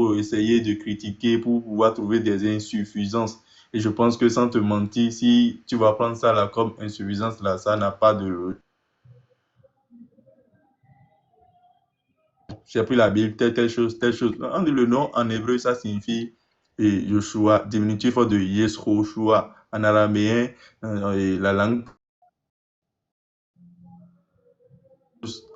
toujours essayer de critiquer pour pouvoir trouver des insuffisances. Et je pense que sans te mentir, si tu vas prendre ça là comme insuffisance, là, ça n'a pas de... J'ai pris la Bible, telle chose, telle chose. Le nom en hébreu, ça signifie Yoshua, diminutif de Yeshua. En araméen, et la langue,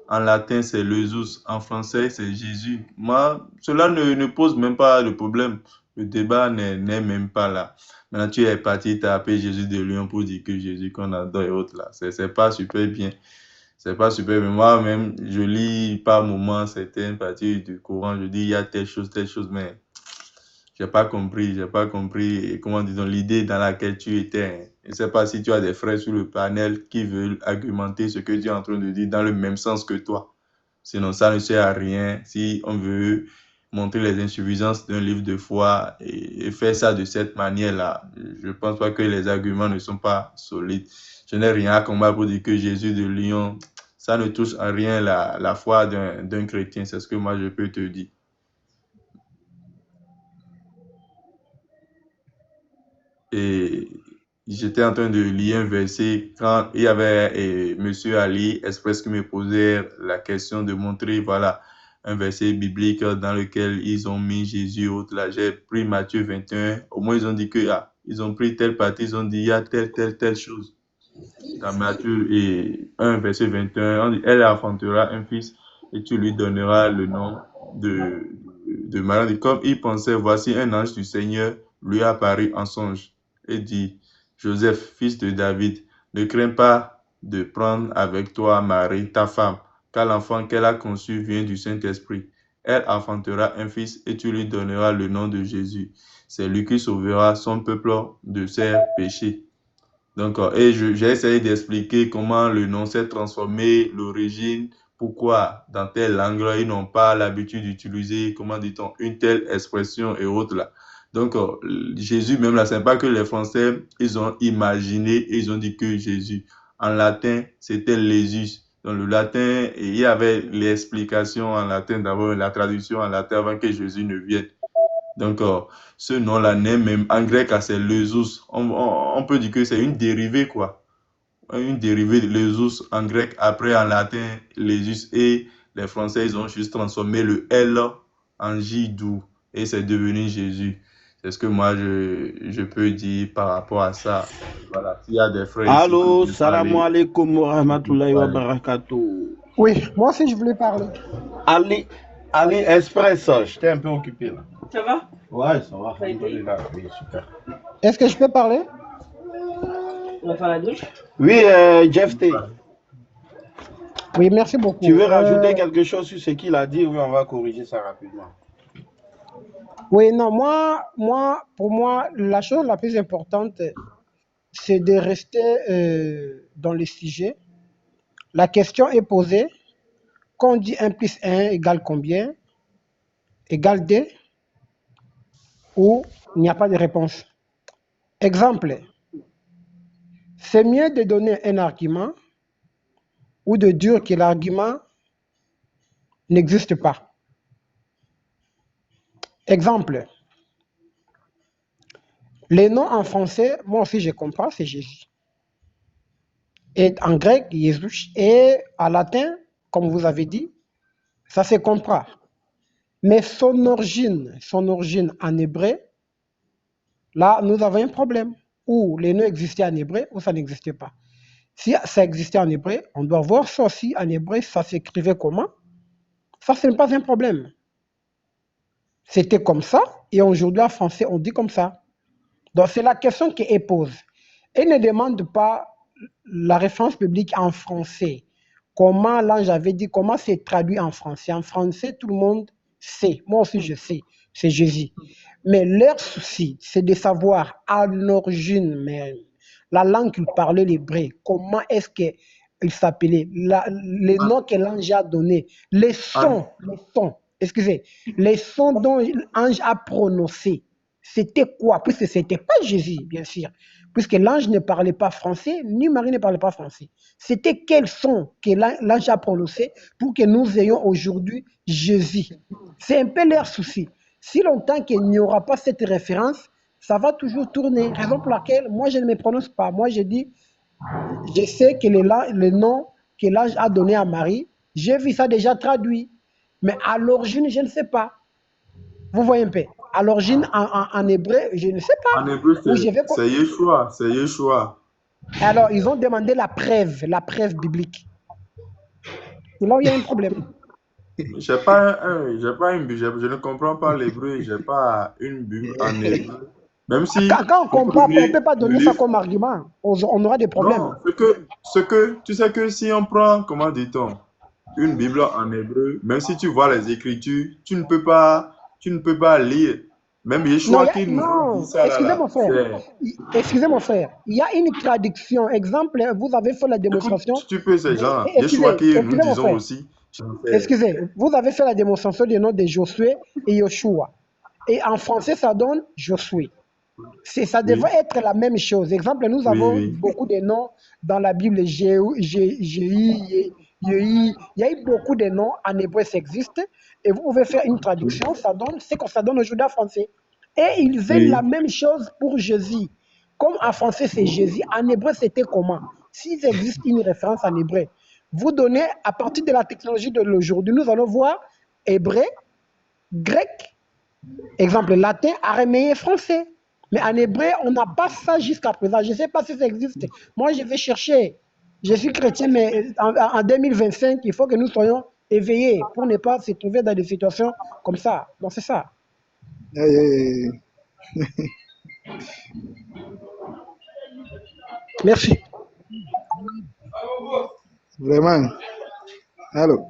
en latin, c'est le Zeus. En français, c'est Jésus. Moi, cela ne pose même pas le problème. Le débat n'est même pas là. Maintenant, tu es parti taper Jésus de Lyon pour dire que Jésus qu'on adore et autres là. C'est pas super bien. C'est pas super, mais moi-même, je lis par moments certaines parties du Coran, je dis il y a telle chose, mais j'ai pas compris, et comment disons, l'idée dans laquelle tu étais. Je ne sais pas si tu as des frères sur le panel qui veulent argumenter ce que tu es en train de dire dans le même sens que toi. Sinon, ça ne sert à rien si on veut montrer les insuffisances d'un livre de foi et faire ça de cette manière-là. Je ne pense pas que les arguments ne sont pas solides. Je n'ai rien à combattre pour dire que Jésus de Lyon, ça ne touche à rien la foi d'un chrétien. C'est ce que moi je peux te dire. Et j'étais en train de lire un verset quand il y avait Monsieur Ali Express qui me posait la question de montrer, voilà, un verset biblique dans lequel ils ont mis Jésus autre. Là, j'ai pris Matthieu 21. Au moins, ils ont dit que, ils ont pris telle partie, ils ont dit, il y a telle chose. Dans Matthieu 1, verset 21, on dit, elle enfantera un fils et tu lui donneras le nom de Marie. Comme il pensait, voici un ange du Seigneur lui apparut en songe et dit, Joseph, fils de David, ne crains pas de prendre avec toi Marie, ta femme, car l'enfant qu'elle a conçu vient du Saint-Esprit. Elle enfantera un fils et tu lui donneras le nom de Jésus. C'est lui qui sauvera son peuple de ses péchés. Donc, j'ai essayé d'expliquer comment le nom s'est transformé, l'origine, pourquoi dans telle langue, ils n'ont pas l'habitude d'utiliser, comment dit-on, une telle expression et autres là. Donc, Jésus, même là, c'est pas que les Français, ils ont imaginé et ils ont dit que Jésus. En latin, c'était Jésus. Dans le latin, il y avait l'explication en latin d'abord, la traduction en latin avant que Jésus ne vienne. Donc, ce nom-là n'est même en grec, c'est Lésus. On peut dire que c'est une dérivée, quoi. Une dérivée de Lésus en grec, après en latin, Lésus. Et les Français, ils ont juste transformé le L en J doux. Et c'est devenu Jésus. C'est ce que moi, je peux dire par rapport à ça. Voilà. S'il y a des frères ici. Allô, salam alaikum wa rahmatullahi wa barakatuh. Oui, moi aussi je voulais parler. Ali Express, j'étais un peu occupé là. Ça va? Ouais, ça va. Oui, super. Est-ce que je peux parler? On va faire la douche? Oui, Jeff T. Oui, merci beaucoup. Tu veux rajouter quelque chose sur ce qu'il a dit? Oui, on va corriger ça rapidement. Oui, non, pour moi, la chose la plus importante, c'est de rester dans le sujet. La question est posée. Quand on dit 1 plus 1 égale combien? Égale 2? Ou il n'y a pas de réponse? Exemple, c'est mieux de donner un argument ou de dire que l'argument n'existe pas. Exemple, les noms en français, moi aussi je comprends, c'est Jésus. Et en grec, Jésus. Et en latin, comme vous avez dit, ça se comprend. Mais son origine en hébreu, là, nous avons un problème. Ou les noms existaient en hébreu ou ça n'existait pas. Si ça existait en hébreu, on doit voir ça aussi en hébreu, ça s'écrivait comment. Ça, ce n'est pas un problème. C'était comme ça, et aujourd'hui en français, on dit comme ça. Donc, c'est la question qui est posée. Et ne demande pas la référence biblique en français. Comment, là, j'avais dit, comment c'est traduit en français. En français, tout le monde sait. Moi aussi, je sais. C'est Jésus. Mais leur souci, c'est de savoir à l'origine même, la langue qu'il parlait, l'hébreu, comment est-ce qu'il s'appelait, les noms que l'ange a donnés, les sons, excusez, les sons dont l'ange a prononcé. C'était quoi? Puisque ce n'était pas Jésus, bien sûr. Puisque l'ange ne parlait pas français, ni Marie ne parlait pas français. C'était quel son que l'ange a prononcé pour que nous ayons aujourd'hui Jésus? C'est un peu leur souci. Si longtemps qu'il n'y aura pas cette référence, ça va toujours tourner. Raison pour laquelle moi je ne me prononce pas. Moi je dis, je sais que le nom que l'ange a donné à Marie, j'ai vu ça déjà traduit. Mais à l'origine, je ne sais pas. Vous voyez un peu. À l'origine, en hébreu, je ne sais En pas. hébreu, Où je vais... c'est Yeshua. C'est Yeshua. Alors, ils ont demandé la preuve biblique. C'est là où il y a un problème. J'ai pas une Bible. Je ne comprends pas l'hébreu. J'ai pas une Bible en hébreu. Même si Quand on vous compare, on ne prenez peut pas le donner ça livre. comme argument. On aura des problèmes. Non, tu sais que si on prend, comment dit-on, une Bible en hébreu, même si tu vois les Écritures, tu ne peux pas lire. Même Non, Yeshua qui nous dit ça excusez là, mon frère. Excusez mon frère. Il y a une traduction. Exemple, vous avez fait la écoute, démonstration. tu peux ces gens. Yeshua Excusez, qui nous excusez mon disons frère. aussi. Excusez, vous avez fait la démonstration du nom de Josué et Yoshua. Et en français, ça donne Josué. Ça Oui, devrait être la même chose. Exemple, nous oui, avons oui. beaucoup de noms dans la Bible. Il y a eu beaucoup de noms en hébreu, ça existe. Et vous pouvez faire une traduction, ça donne ce que ça donne au Judas français. Et ils veulent la Oui. même chose pour Jésus. Comme en français, c'est Jésus, en hébreu, c'était comment? S'il existe une référence en hébreu, vous donnez, à partir de la technologie de l'aujourd'hui, nous allons voir hébreu, grec, exemple latin, araméen, français. Mais en hébreu, on n'a pas ça jusqu'à présent. Je ne sais pas si ça existe. Moi, je vais chercher. Je suis chrétien, mais en 2025, il faut que nous soyons éveillés pour ne pas se trouver dans des situations comme ça. Donc, c'est ça. Aïe, aïe, aïe. Merci. Vraiment. Allô?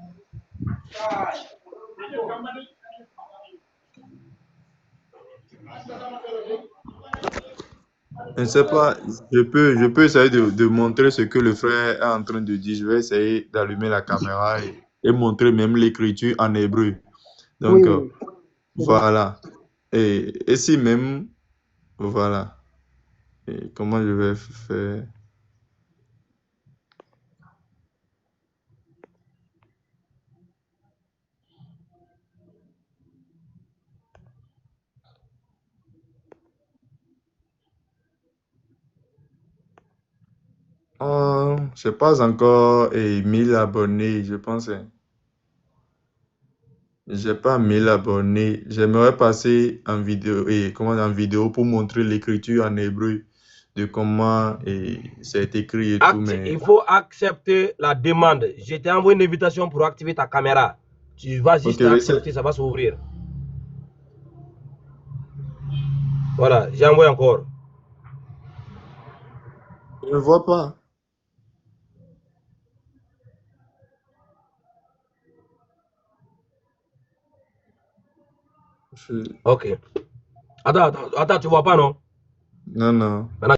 Je ne sais pas, je peux essayer de montrer ce que le frère est en train de dire. Je vais essayer d'allumer la caméra et montrer même l'écriture en hébreu. Oui, Donc, oui, oui. voilà. Et si même, voilà. Et comment je vais faire? Oh, je n'ai pas encore 1000 abonnés, je pense. J'ai pas 1000 abonnés. J'aimerais passer en vidéo, en vidéo pour montrer l'écriture en hébreu de comment c'est écrit et tout, mais Il faut accepter la demande. Je t'ai envoyé une invitation pour activer ta caméra. Tu vas juste ok, accepter, ça va s'ouvrir. Voilà, j'ai envoyé encore. je ne vois pas. Ok. Attends, tu vois pas, non? Non, non. Maintenant,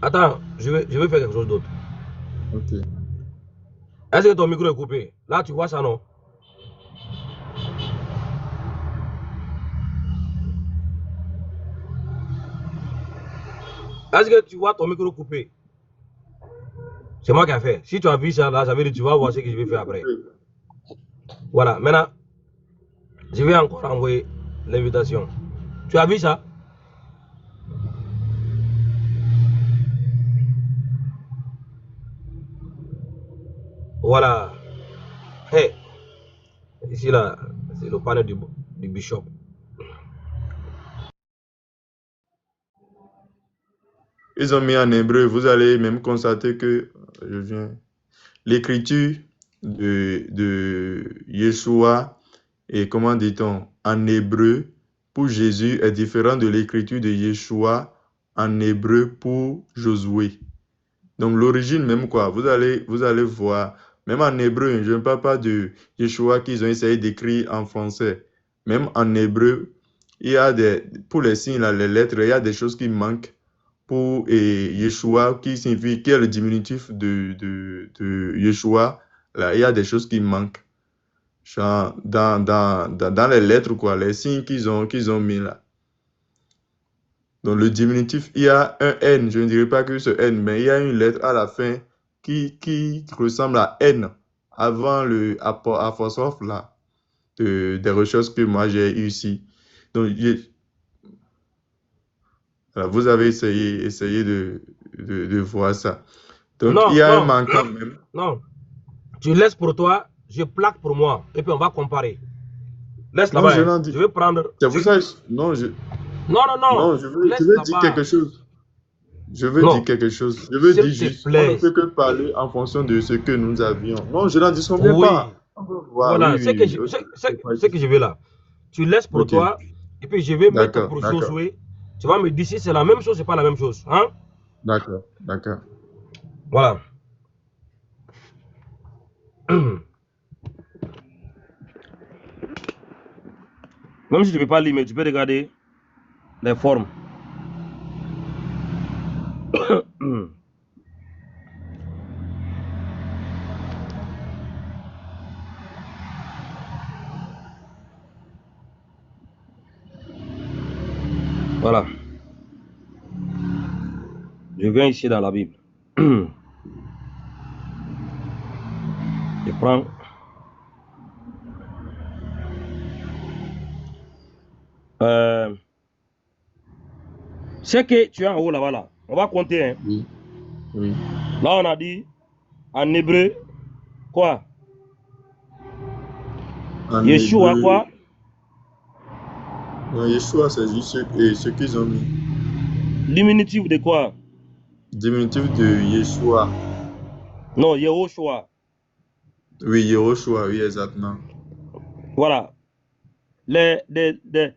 attends, je vais faire quelque chose d'autre. Ok. Est-ce que ton micro est coupé? Là, tu vois ça, non? Est-ce que tu vois ton micro coupé? C'est moi qui ai fait. Si tu as vu ça, là, ça veut dire que tu vas voir ce que je vais faire après. Voilà, maintenant, je vais encore envoyer l'invitation. Tu as vu ça? Voilà. Hey, ici, là, c'est le panel du bishop. Ils ont mis en hébreu. Vous allez même constater que je viens. L'écriture de Yeshua et comment dit-on en hébreu pour Jésus est différente de l'écriture de Yeshua en hébreu pour Josué. Donc l'origine même quoi, vous allez voir, même en hébreu, je ne parle pas de Yeshua qu'ils ont essayé d'écrire en français. Même en hébreu, il y a pour les signes, là, les lettres, il y a des choses qui manquent pour Yeshua, qui signifie, qui est le diminutif de Yeshua. Là, il y a des choses qui manquent. Genre, dans les lettres, quoi, les signes qu'ils ont mis là. Donc, le diminutif, il y a un N, je ne dirais pas que c'est N, mais il y a une lettre à la fin qui ressemble à N avant le apostrophe là, des recherches que moi j'ai eues ici. Donc, voilà, vous avez essayé de voir ça. Donc, Non, il y a un non, manquant même. non. Tu laisses pour toi, je plaque pour moi. Et puis on va comparer. Laisse Non, là-bas. je Hein. n'en dis. Je vais prendre. C'est pour ça que non, Non, non, non. non, je Laisse veux dire là-bas. quelque chose. Je veux Non. dire quelque chose. Je veux S'il dire te juste, on plaît. ne peut que parler en fonction de ce que nous avions. Non, je n'en disconviens Oui. pas. On peut voir, Voilà, oui, c'est oui, que, oui. ce que je vais là. Tu laisses pour Ok. toi. Et puis je vais mettre D'accord, pour d'accord. Josué. Tu vas me dire si c'est la même chose, c'est pas la même chose. Hein? D'accord, d'accord. Voilà. Même si tu ne peux pas lire, mais tu peux regarder les formes. Voilà. Je viens ici dans la Bible. Je prends. C'est que tu es en haut là-bas là. On va compter. Hein. Oui, oui. Là, on a dit en hébreu quoi? En Yeshua hébreu, quoi? non, Yeshua, c'est juste ce qu'ils ont mis. Diminutif de quoi? Diminutif de Yeshua. Non, Yehoshua. Oui, Yehoshua, oui, exactement. Voilà. Le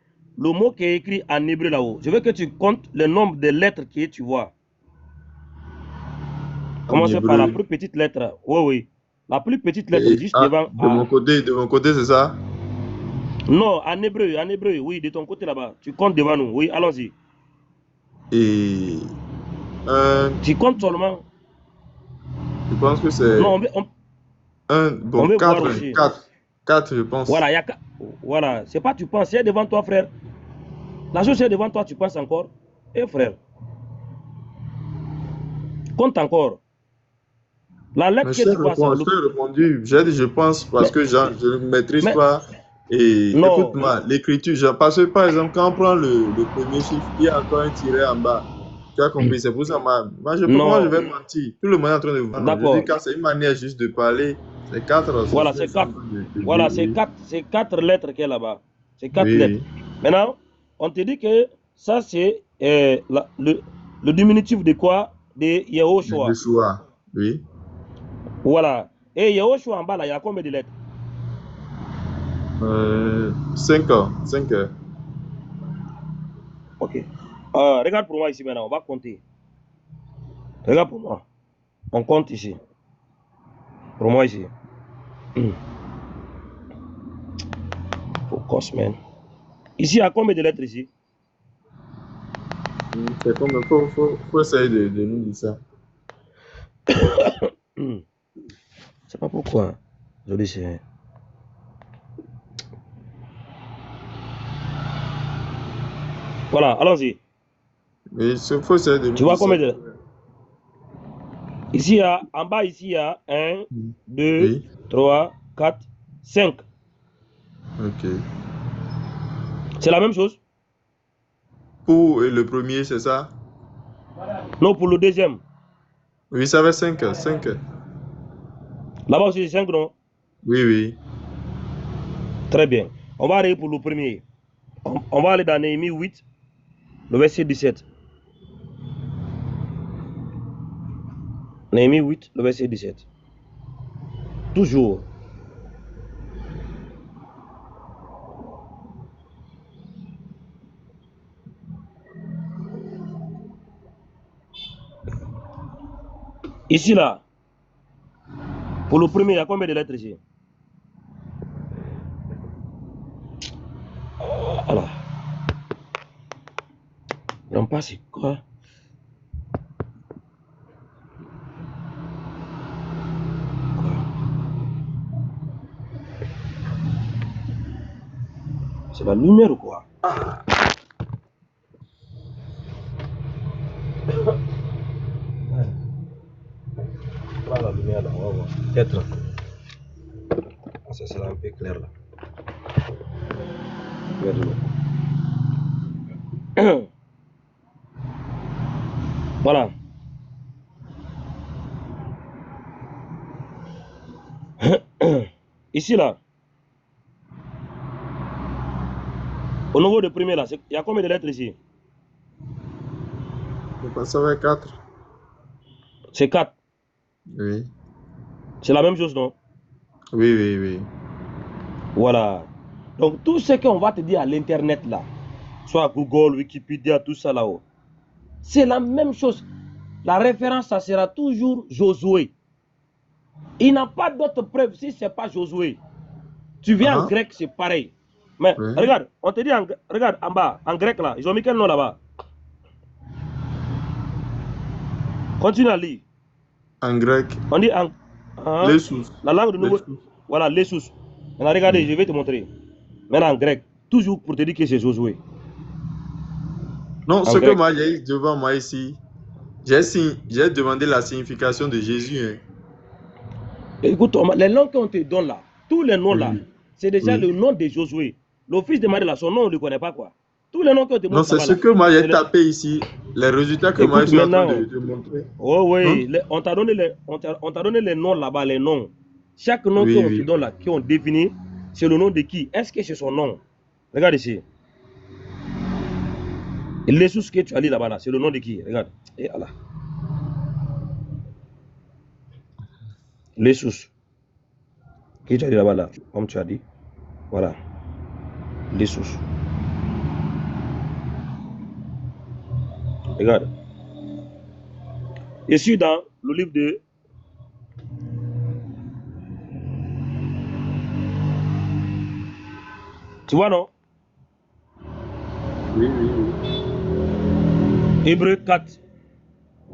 mot qui est écrit en hébreu là-haut. Je veux que tu comptes le nombre de lettres que tu vois. Commencez par la plus petite lettre. Oui, oui. La plus petite lettre juste devant. De mon côté, c'est ça? Non, en hébreu, oui, de ton côté là-bas. Tu comptes devant nous. Oui, allons-y. Et tu comptes seulement. Je pense que c'est. Non, bon, 4, je pense. Voilà, voilà. C'est pas tu penses, c'est devant toi, frère. La chose est devant toi, tu penses encore. Eh, frère. Compte encore. La lettre que tu vois, je t'ai répondu. J'ai dit je pense parce que je ne maîtrise pas. Et écoute-moi, l'écriture, parce que par exemple, quand on prend le premier chiffre, il y a encore un tiret en bas. Tu as compris, c'est pour ça. Moi, je vais mentir. Tout le monde est en train de voir. D'accord. Je dis que c'est une manière juste de parler. C'est 4. Voilà, c'est 4. Voilà, c'est 4 lettres qu'il y a là-bas. C'est 4 lettres. Maintenant, on te dit que ça, c'est le diminutif de quoi? De Yehoshua. Yehoshua, oui. Voilà. Et Yehoshua en bas, là, il y a combien de lettres? 5 heures. 5 heures. Ok. Regarde pour moi ici maintenant, on va compter. Regarde pour moi. On compte ici. Pour moi ici. Focus, man. Ici, il y a combien de lettres ici? C'est comme il faut essayer de nous dire ça. C'est pas pourquoi. Je dis c'est. Voilà, allons-y. Mais il faut essayer de nous dire ça. Tu vois combien de lettres? Ici, il y a, en bas, ici, il y a 1, 2, 3, 4, 5. Ok. C'est la même chose? Pour le premier, c'est ça? Non, pour le deuxième. Oui, ça va 5 heures. 5 heures. Là-bas aussi, c'est 5, non? Oui, oui. Très bien. On va aller pour le premier. On va aller dans Néhémie 8, le verset 17. Néhémie 8, le verset 17. Toujours. Ici, là, pour le premier, il y a combien de lettres ici? Voilà. Non, pas c'est quoi? C'est la lumière ou quoi? Voilà la lumière là, on va voir. Peut-être. Ça sera un peu clair là. Regarde-le. Voilà. Ici, là, au niveau du premier, là, il y a combien de lettres ici? Je pense avec 4. C'est 4. Oui. C'est la même chose, non? Oui, oui, oui. Voilà. Donc, tout ce qu'on va te dire à l'Internet, là, soit Google, Wikipédia, tout ça là-haut, c'est la même chose. La référence, ça sera toujours Josué. Il n'a pas d'autre preuve si ce n'est pas Josué. Tu viens en grec, c'est pareil. Mais Oui. regarde, on te dit, regarde en bas, en grec là, ils ont mis quel nom là-bas? Continue à lire. En grec. On dit en. Lessus. La langue de nouveau. Lessus. Voilà, Lessus. Maintenant, regardez, je vais te montrer. Maintenant en grec, toujours pour te dire que c'est Josué. Non, En ce grec. que moi j'ai devant moi ici, j'ai demandé la signification de Jésus. Hein. Écoute, les noms qu'on te donne là, tous les noms là, Oui. c'est déjà Oui. le nom de Josué. Le fils de Marie là, son nom, on ne le connaît pas quoi. Tous les noms qu'on te Non, montre c'est là-bas ce là, que moi j'ai c'est tapé ici. Les résultats que moi je Écoute, suis en train maintenant, de montrer. oh oui, Non? on t'a donné les noms là-bas, les noms. Chaque nom Oui, qu'on te oui. donne là, qu'on définit, c'est le nom de qui? Est-ce que c'est son nom? Regarde ici. Et les sous que tu as lu là-bas, là, c'est le nom de qui? Regarde. Et voilà. Les sous que tu as lu là-bas, là, comme tu as dit. Voilà. Les sous. Regarde. Je suis dans le livre de. Tu vois, non? Oui, oui, oui. Hébreu 4.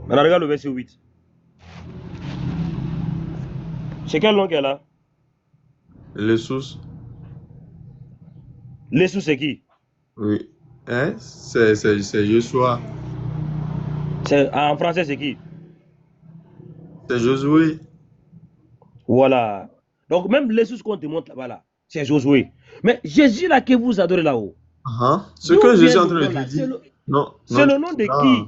Maintenant, regarde le verset 8. C'est quel nom qu'elle a? Lessus. Les sous, c'est qui? Oui. Hein? C'est Joshua. En français, c'est qui? C'est Josué. Voilà. Donc, même les sous qu'on te montre là-bas, là, c'est Josué. Mais Jésus, là, que vous adorez là-haut. Ce que je suis en train de te dire. Non. C'est le nom de qui?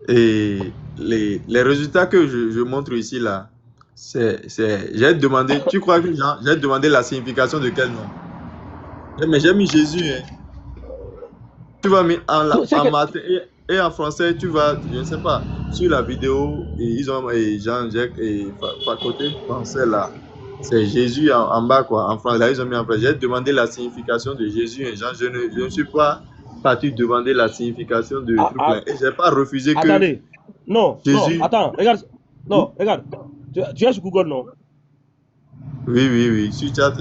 Et les résultats que je montre ici, là, j'ai demandé, tu crois que j'ai demandé la signification de quel nom? Mais j'ai mis Jésus. Hein. Tu vas mettre en matin et en français, tu vas, je ne sais pas, sur la vidéo, et ils ont Jean-Jacques et côté français là, c'est Jésus en bas quoi, en français, là ils ont mis en français. J'ai demandé la signification de Jésus et Jean, je ne suis pas parti demander la signification de truc là, et j'ai pas refusé que. Attendez, non, Jésus. non, attends, regarde, non, regarde, tu es sur Google, non? Oui, sur chat,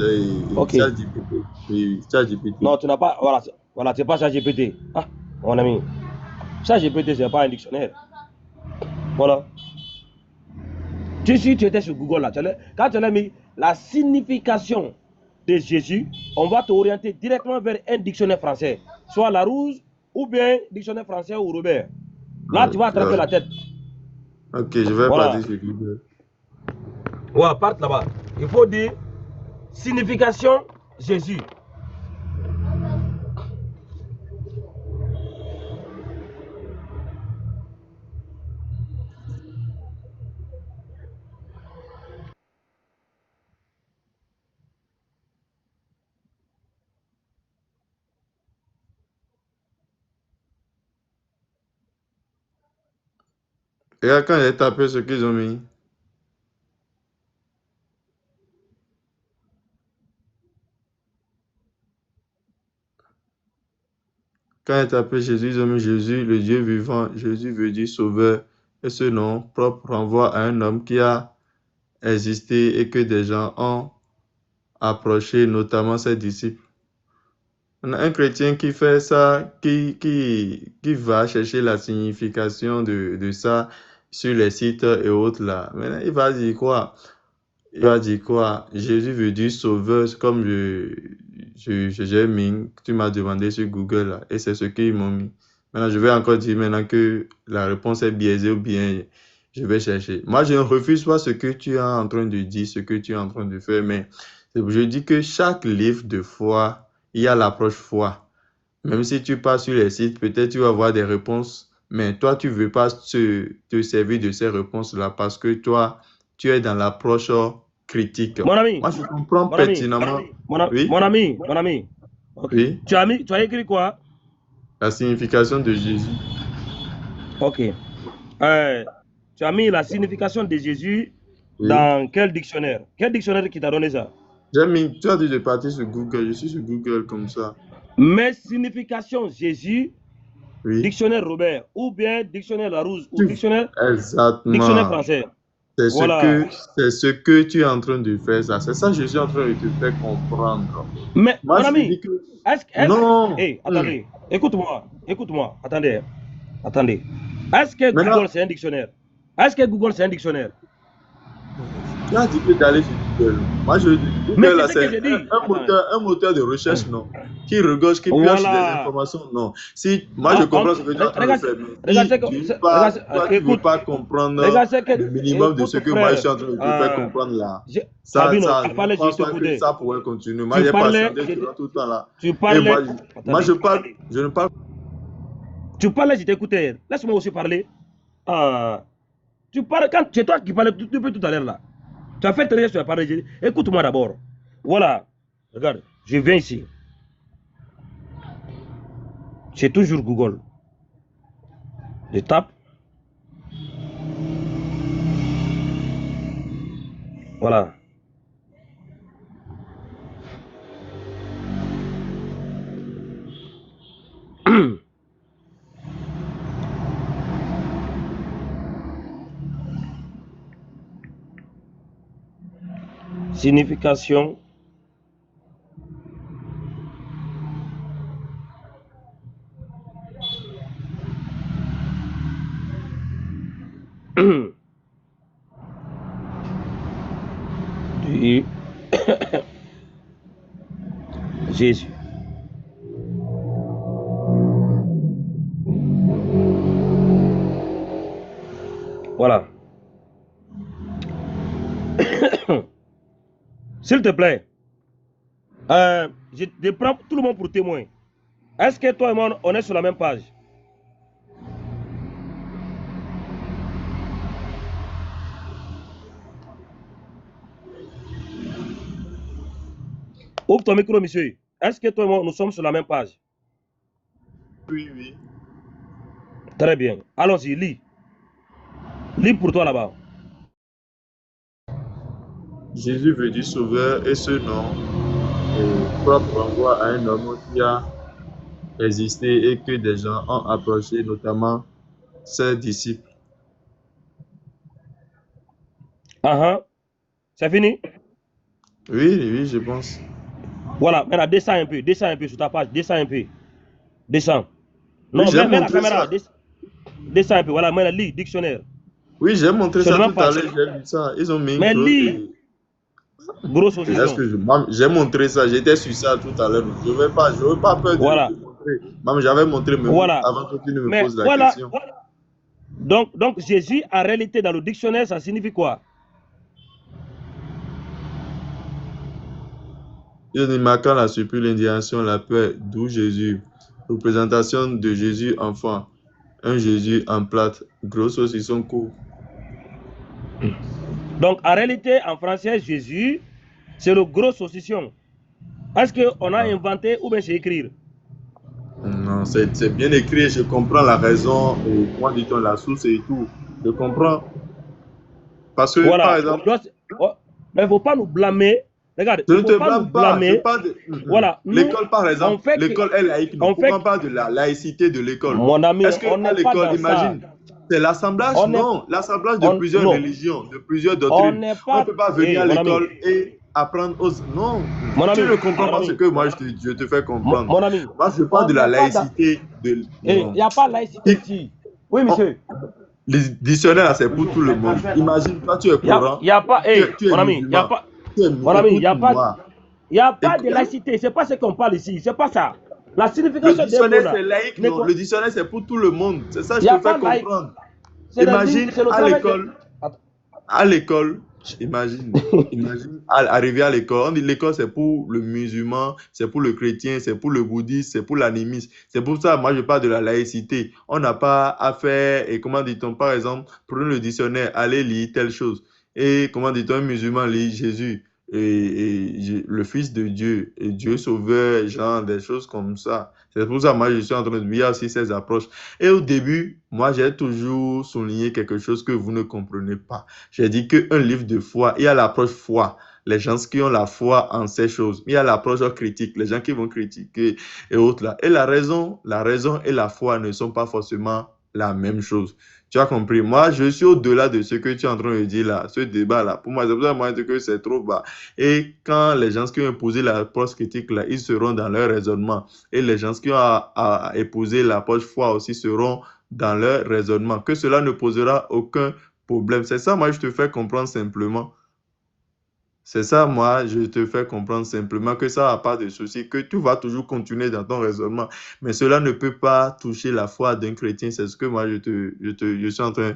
Ok. ChatGPT. Oui, ChatGPT. Non, tu n'as pas, voilà, c'est pas ChatGPT. Ah, mon ami, ChatGPT, c'est pas un dictionnaire. Voilà. Si tu étais sur Google, là, quand tu as mis la signification de Jésus, on va t'orienter directement vers un dictionnaire français, soit Larousse ou bien dictionnaire français ou Robert. Là, tu vas attraper la tête. Ok, je vais partir sur Google. Ouais, parte là-bas. Il faut dire signification Jésus. Et là, quand j'ai tapé ce qu'ils ont mis, quand j'ai tapé Jésus, ils ont mis Jésus, le Dieu vivant. Jésus veut dire sauveur. Et ce nom propre renvoie à un homme qui a existé et que des gens ont approché, notamment ses disciples. On a un chrétien qui fait ça, qui va chercher la signification de ça sur les sites et autres là. Maintenant, il va dire quoi? Il va dire quoi? Jésus veut dire sauveur, comme j'ai mis, tu m'as demandé sur Google là, et c'est ce qu'ils m'ont mis. Maintenant, je vais encore dire maintenant que la réponse est biaisée ou bien je vais chercher. Moi, je ne refuse pas ce que tu es en train de dire, ce que tu es en train de faire, mais je dis que chaque livre de foi, il y a l'approche foi. Même si tu pars sur les sites, peut-être tu vas avoir des réponses, mais toi, tu ne veux pas te servir de ces réponses-là parce que toi, tu es dans l'approche critique. Mon ami, Moi, je comprends mon ami, pertinemment. mon Oui, ami. Ok. oui, Tu as écrit quoi? la signification de Jésus. Ok. Tu as mis la signification de Jésus Oui. dans quel dictionnaire? Quel dictionnaire qui t'a donné ça? J'ai mis, tu as dit de partir sur Google, je suis sur Google comme ça. Mais signification Jésus, Oui, dictionnaire Robert, ou bien dictionnaire Larousse, ou Tu- dictionnaire exactement. français. C'est Voilà. ce que tu es en train de faire, ça. C'est ça que je suis en train de te faire comprendre. Mais Moi, mon je ami, dis que non. non. Attendez, écoute-moi, attendez. Est-ce que Maintenant- Google c'est un dictionnaire? Est-ce que Google c'est un dictionnaire? Tu as dit que d'aller sur Google. Moi, je dis Mais Google, là, c'est ce que c'est j'ai dit. un moteur de recherche, non. Qui regorge, qui pioche Voilà. des informations, non. Si, moi, je comprends ce que tu es en train de faire. Mais regarde si ce que- tu c'est- ne pas, regarde- toi, tu ne veux écoute, pas comprendre regarde ce que- le minimum de écoute, ce que frère, moi, je suis en train de te faire comprendre là. Ça, Sabino, ça, tu je parlais, ne pense je pas que t'écoutais. ça pourrait continuer. Moi, Tu j'ai parlais, patienté durant tout le temps là. Tu Et parlais. moi, je ne parle Tu parlais, je t'écoutais. Laisse-moi aussi parler. Tu parles quand c'est toi qui parlais depuis tout à l'heure là. Tu as fait tes recherches, tu as parlé. Écoute-moi d'abord. Voilà. Regarde, je viens ici. C'est toujours Google. Je tape. Voilà. Signification. Du Jésus. Voilà. S'il te plaît, je prends tout le monde pour témoin. Est-ce que toi et moi, on est sur la même page? Ouvre ton micro, monsieur. Est-ce que toi et moi, nous sommes sur la même page? Oui, oui. Très bien. Allons-y, lis. Lis pour toi là-bas. Jésus veut dire sauveur et ce nom propre renvoie à un homme qui a existé et que des gens ont approché, notamment ses disciples. C'est fini? Oui, oui, je pense. Voilà, maintenant descends un peu sur ta page, descends un peu. Descends. Non, Oui, j'ai mets la montré caméra, ça. descends un peu, voilà, maintenant lis, dictionnaire. Oui, j'ai montré ça Seulement tout à pas- l'heure, j'ai lu ça. Ils ont mis Mais une lis. Grosse Est-ce saucisson. que j'ai montré ça, j'étais sur ça tout à l'heure. Je veux pas peur de Voilà. te montrer. Même j'avais montré même Voilà. avant que tu ne me Mais poses la voilà. question. Donc Jésus, en réalité, dans le dictionnaire, ça signifie quoi? Il dit marquant la surprise, l'indignation, la peur, d'où Jésus. Représentation de Jésus enfant. Un Jésus en plate, gros saucisson court. Donc, en réalité, en français, Jésus, c'est le gros saucisson. Est-ce qu'on a inventé ou bien c'est écrire? Non, c'est bien écrit, je comprends la raison, et comment dit-on, la source et tout. Je comprends. Parce que, Voilà. par exemple, Mais il ne faut pas nous blâmer. Regarde, je il ne ne te faut pas blâme nous pas. blâmer. Je parle de... Voilà. L'école, par exemple, on fait que- l'école est laïque. on Pourquoi fait on parle de la laïcité de l'école? Mon ami, Est-ce que on à n'est pas l'école, dans imagine, c'est l'assemblage? On n'est- Non, l'assemblage de on- plusieurs non. religions, de plusieurs On doctrines. n'est On ne pas- peut pas venir Hey, à mon l'école et apprendre aux... Non, Mon tu ami, ne comprends mon pas ami. ce que moi je te fais comprendre. Mon ami, Moi, je parle on de la n'est pas dans- laïcité de... il non. n'y a pas laïcité ici. Oui, monsieur. Le dictionnaire, là, c'est pour tout le monde. Imagine, toi, tu es Il courant. n'y a pas, tu es mon ami, il n'y a musulman. pas, Tu es mon ami, il n'y a pas, écoute-moi. il y a pas de Écoute- laïcité. C'est pas ce qu'on parle ici. C'est pas ça. La Le signification des mots dictionnaire, là. c'est laïque, n'est non. pas- Le dictionnaire, c'est pour tout le monde. C'est ça que Y je a te fais pas laïque. comprendre. C'est le Imagine, c'est le à travail de- l'école, Attends. à l'école, Imagine, imagine arriver à l'école. On dit l'école, c'est pour le musulman, c'est pour le chrétien, c'est pour le bouddhiste, c'est pour l'animisme. C'est pour ça, moi, je parle de la laïcité. On n'a pas à faire, et comment dit-on, par exemple, prenez le dictionnaire, allez lire telle chose. Et comment dit-on, un musulman lit Jésus, le Fils de Dieu, et Dieu sauveur, genre, des choses comme ça. C'est pour ça, moi, je suis en train de dire aussi ces approches. Et au début, moi, j'ai toujours souligné quelque chose que vous ne comprenez pas. J'ai dit qu'un livre de foi, il y a l'approche foi, les gens qui ont la foi en ces choses. Il y a l'approche critique, les gens qui vont critiquer et autres là. Et la raison et la foi ne sont pas forcément la même chose. Tu as compris? Moi, je suis au-delà de ce que tu es en train de dire là, ce débat-là. Pour moi, c'est pour ça que moi, je dis que c'est trop bas. Et quand les gens qui ont imposé l'approche critique là, ils seront dans leur raisonnement. Et les gens qui ont épousé l'approche foi aussi seront dans leur raisonnement. Que cela ne posera aucun problème. C'est ça, moi, je te fais comprendre simplement. C'est ça, moi, je te fais comprendre simplement que ça n'a pas de souci, que tu vas toujours continuer dans ton raisonnement. Mais cela ne peut pas toucher la foi d'un chrétien. C'est ce que moi, je suis en train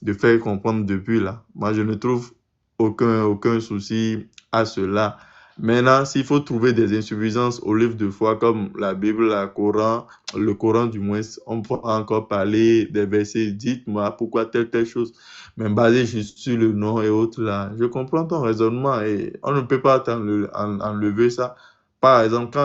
de faire comprendre depuis là. Moi, je ne trouve aucun souci à cela. Maintenant, s'il faut trouver des insuffisances au livre de foi comme la Bible, le Coran du moins, on peut encore parler des versets. Dites-moi pourquoi telle chose. Mais basé juste sur le nom et autres là, je comprends ton raisonnement et on ne peut pas enlever ça. Par exemple,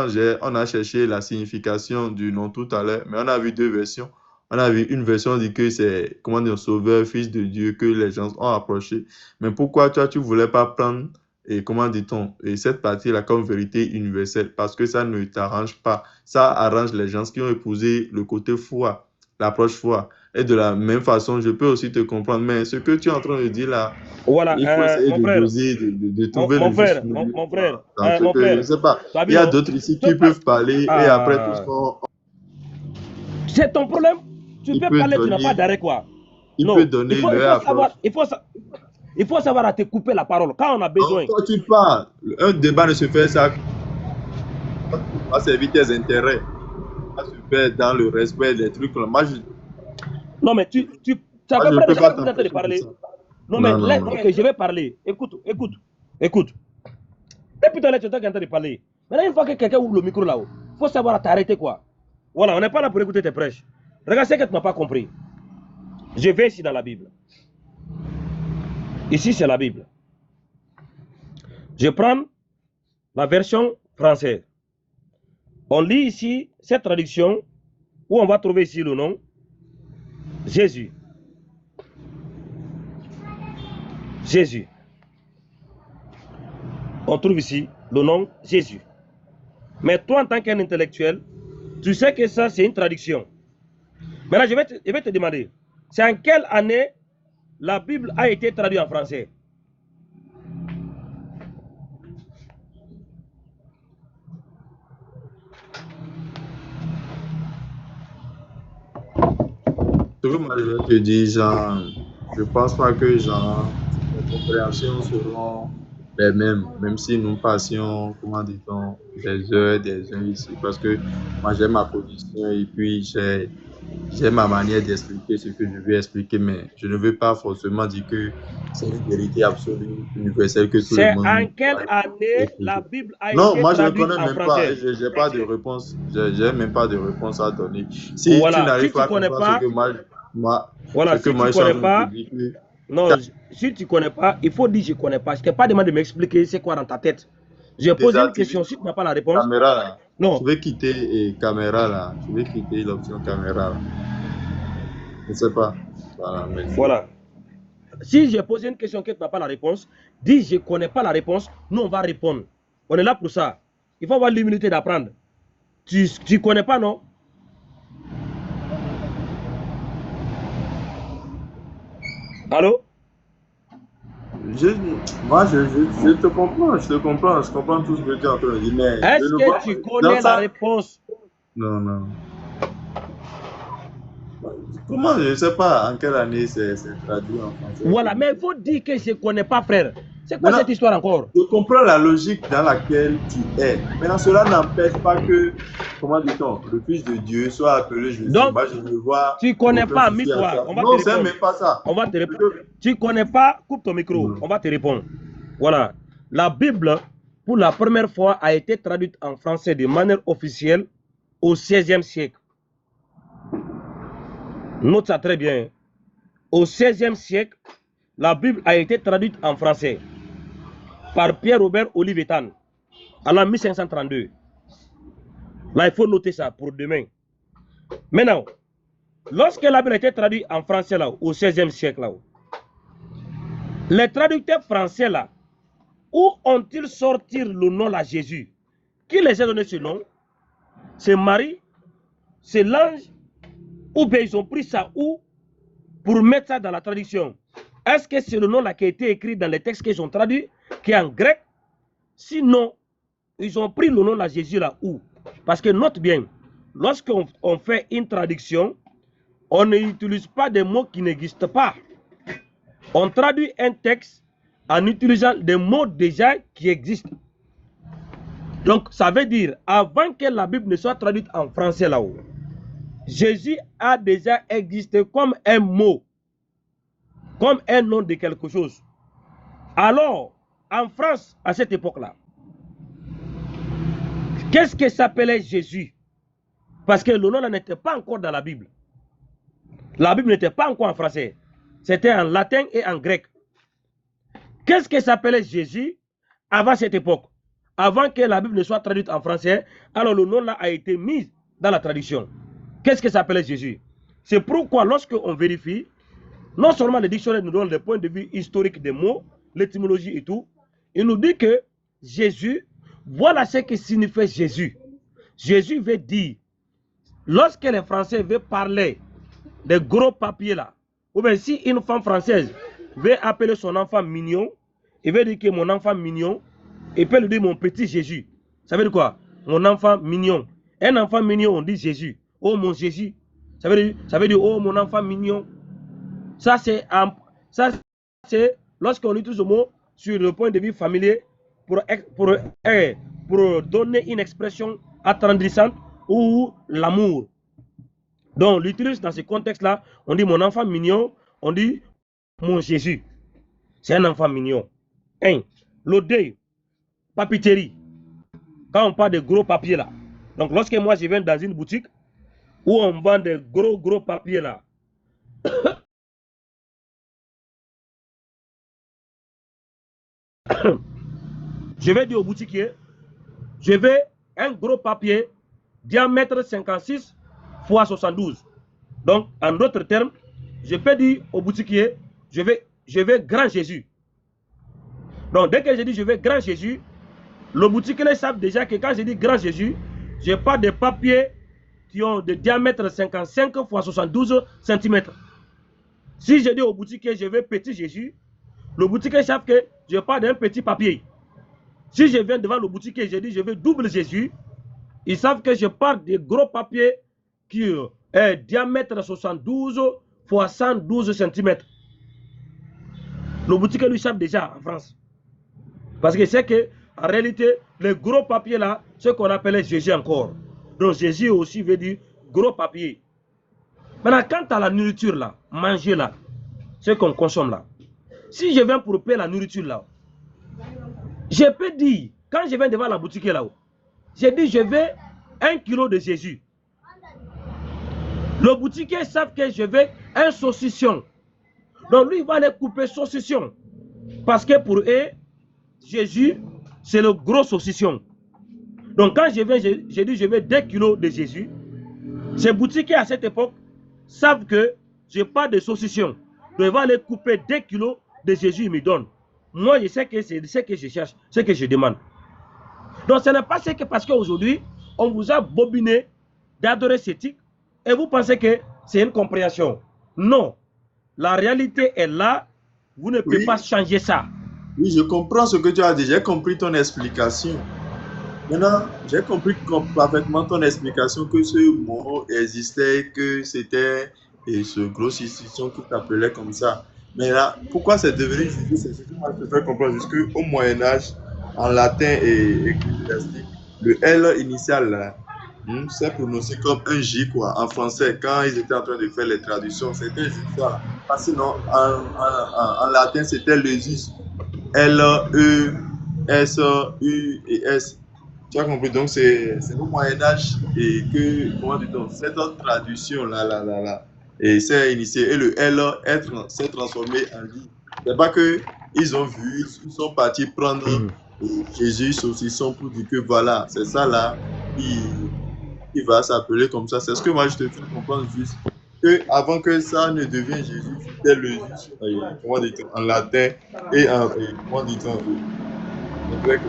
on a cherché la signification du nom tout à l'heure, mais on a vu deux versions. On a vu une version dit que c'est, comment dire, sauveur, fils de Dieu, que les gens ont approché. Mais pourquoi toi, tu ne voulais pas prendre, et comment dit-on, et cette partie-là comme vérité universelle? Parce que ça ne t'arrange pas. Ça arrange les gens qui ont épousé le côté foi, l'approche foi. Et de la même façon, je peux aussi te comprendre. Mais ce que tu es en train de dire là, Voilà, il faut essayer mon de frère, doser, de trouver mon le juste frère, milieu. mon frère, Dans ce mon que, je ne frère, sais pas. tu as Il vu, y a non? d'autres ici Tu qui peux- peuvent parler et après tout ce Ah, qu'on c'est ton problème. Tu il peux peut parler, tu n'as pas donner, d'arrêt, quoi. il peut Non, donner il leur faut approche. savoir, il faut savoir à te couper la parole quand on a besoin. Quand tu parles, un débat ne se fait ça va servir tes intérêts. Ça se fait dans le respect des trucs là. Moi, Non, mais tu moi, as je ne pas peux de pas temps de t'empêcher de parler. ça. Non, mais Non, laisse, non, non. ok, je vais parler. Écoute. Depuis tout à l'heure, tu es en train de parler. Maintenant, une fois que quelqu'un ouvre le micro là-haut, il faut savoir t'arrêter, quoi. Voilà, on n'est pas là pour écouter tes prêches. Regarde ce que tu n'as pas compris. Je vais ici dans la Bible. Ici, c'est la Bible. Je prends la version française. On lit ici cette traduction où on va trouver ici le nom Jésus. Jésus. On trouve ici le nom Jésus. Mais toi, en tant qu'un intellectuel, tu sais que ça, c'est une traduction. Maintenant, je vais te demander, c'est en quelle année la Bible a été traduite en français? Ce que moi, je vais te dire, genre, je pense pas que, genre, les compréhensions seront les mêmes, même si nous passions, comment dit-on, des heures ici, parce que moi, j'ai ma position et puis j'ai ma manière d'expliquer ce que je veux expliquer, mais je ne veux pas forcément dire que c'est une vérité absolue, universelle, que tout le C'est monde en quelle doit année épouser. la Bible a Non, été moi je ne traduite connais en même pas, français? je n'ai pas de réponse, j'ai même pas de réponse à donner. Si tu Voilà, n'arrives si pas tu à connais comprendre pas, ce que voilà, ce que si moi tu je suis en connais train de pas, te dire, que non, si tu connais pas, il faut dire je connais pas. Je t'ai pas demandé de m'expliquer c'est quoi dans ta tête. J'ai posé une désactiver question, si tu n'as pas la réponse, caméra là, non. je vais quitter caméra là, je vais quitter l'option caméra là. Je ne sais pas. Voilà, merci. Voilà. Si j'ai posé une question que tu n'as pas la réponse, dis je ne connais pas la réponse, nous on va répondre. On est là pour ça. Il faut avoir l'humilité d'apprendre. Tu ne connais pas, non? Allô? Moi, je te comprends, je comprends tout ce que tu es en train de dire, mais Est-ce je ne vois que tu dans connais la ça. réponse? Non, non. Comment, je ne sais pas en quelle année c'est traduit en français. Voilà, mais il faut dire que je ne connais pas, frère. C'est quoi cette histoire encore? Je comprends la logique dans laquelle tu es. Maintenant, cela n'empêche pas que, comment dit-on, le Fils de Dieu soit appelé Jésus. Donc, moi, je ne vois tu ne connais pas, mets-toi. Non, c'est même pas ça. On va te répondre. Tu ne connais pas, coupe ton micro. On va te répondre. Voilà. La Bible, pour la première fois, a été traduite en français de manière officielle au XVIe siècle. Note ça très bien. Au XVIe siècle, la Bible a été traduite en français par Pierre-Robert Olivetan à l'an 1532. Là, il faut noter ça pour demain. Maintenant, lorsque la Bible a été traduite en français là, au XVIe siècle, là, les traducteurs français là, où ont-ils sorti le nom de Jésus? Qui les a donné ce nom? C'est Marie, c'est l'ange, ou bien ils ont pris ça où pour mettre ça dans la traduction? Est-ce que c'est le nom là qui a été écrit dans les textes qu'ils ont traduits, qui est en grec? Sinon, ils ont pris le nom de Jésus là où? Parce que note bien, lorsqu'on fait une traduction, on n'utilise pas des mots qui n'existent pas. On traduit un texte en utilisant des mots déjà qui existent. Donc, ça veut dire, avant que la Bible ne soit traduite en français là-haut, Jésus a déjà existé comme un mot, comme un nom de quelque chose. Alors, en France, à cette époque-là, qu'est-ce que s'appelait Jésus? Parce que le nom n'était pas encore dans la Bible. La Bible n'était pas encore en français. C'était en latin et en grec. Qu'est-ce que s'appelait Jésus avant cette époque? Avant que la Bible ne soit traduite en français, alors le nom là a été mis dans la traduction. Qu'est-ce que s'appelait Jésus? C'est pourquoi lorsque on vérifie, non seulement le dictionnaire nous donne le point de vue historique des mots, l'étymologie et tout, il nous dit que Jésus, voilà ce que signifie Jésus. Jésus veut dire, lorsque les Français veulent parler des gros papiers là, ou bien si une femme française veut appeler son enfant mignon, il veut dire que mon enfant mignon, il peut lui dire mon petit Jésus. Ça veut dire quoi? Mon enfant mignon. Un enfant mignon, on dit Jésus. Oh mon Jésus. Ça veut dire oh mon enfant mignon. Ça c'est lorsqu'on utilise le mot sur le point de vue familier pour donner une expression attendrissante ou l'amour. Donc, l'utilise dans ce contexte-là, on dit mon enfant mignon, on dit mon Jésus. C'est un enfant mignon. Le 2, papeterie. Quand on parle de gros papiers là. Donc, lorsque moi je viens dans une boutique où on vend des gros papiers là, je vais dire au boutiquier, je veux un gros papier diamètre 56 x 72. Donc, en d'autres termes, je peux dire au boutiquier, je veux grand Jésus. Donc, dès que je dis je veux grand Jésus, le boutiquier savent déjà que quand je dis grand Jésus, je n'ai pas de papiers qui ont de diamètre 55 x 72 cm. Si je dis au boutiquier je veux petit Jésus, le boutiquier savent que je parle d'un petit papier. Si je viens devant le boutiquier et je dis je veux double Jésus, ils savent que je parle de gros papier qui est diamètre 72 x 112 cm. Le boutiquier lui savent déjà en France. Parce que c'est que en réalité, les gros papiers là, ce qu'on appelait Jésus encore. Donc Jésus aussi veut dire gros papier. Maintenant, quant à la nourriture là, manger là, ce qu'on consomme là. Si je viens pour payer la nourriture là, je peux dire, quand je viens devant la boutique là, je dis je veux 1 kg de Jésus. Le boutiquier savent que je veux un saucisson. Donc lui, il va aller couper saucisson. Parce que pour eux, Jésus, c'est le gros saucisson. Donc quand je viens, je dis je veux 2 kg de Jésus. Ces boutiquiers à cette époque savent que je n'ai pas de saucisson. Donc il va aller couper 2 kg de Jésus, il me donne. Moi, je sais que c'est ce que je cherche, ce que je demande. Donc ce n'est pas ce que parce qu'aujourd'hui, on vous a bobiné d'adorer ces tics et vous pensez que c'est une compréhension. Non. La réalité est là. Vous ne pouvez pas changer ça. Oui, je comprends ce que tu as dit. J'ai compris ton explication. Maintenant, j'ai compris parfaitement ton explication que ce mot existait, que c'était ce gros saucisson qui t'appelait comme ça. Mais là, pourquoi c'est devenu Jésus? C'est ce que moi je te fais comprendre. Jusqu'au Moyen-Âge, en latin et ecclésiastique, le L initial, là, c'est prononcé comme un J, quoi. En français, quand ils étaient en train de faire les traductions, c'était juste ça. Parce que sinon, en latin, c'était le J. L, E, S, U et S. Tu as compris? Donc, c'est au Moyen-Âge et que, comment dit-on, cette autre traduction-là, et c'est initié. Et le L s'est transformé en J. C'est pas que ils ont vu, ils sont partis prendre Jésus saucisson pour dire que voilà, c'est ça là qui va s'appeler comme ça. C'est ce que moi je te fais comprendre juste. Que avant que ça ne devienne Jésus, c'était le J, comment dit-on, en latin et comment dit-on, en grec.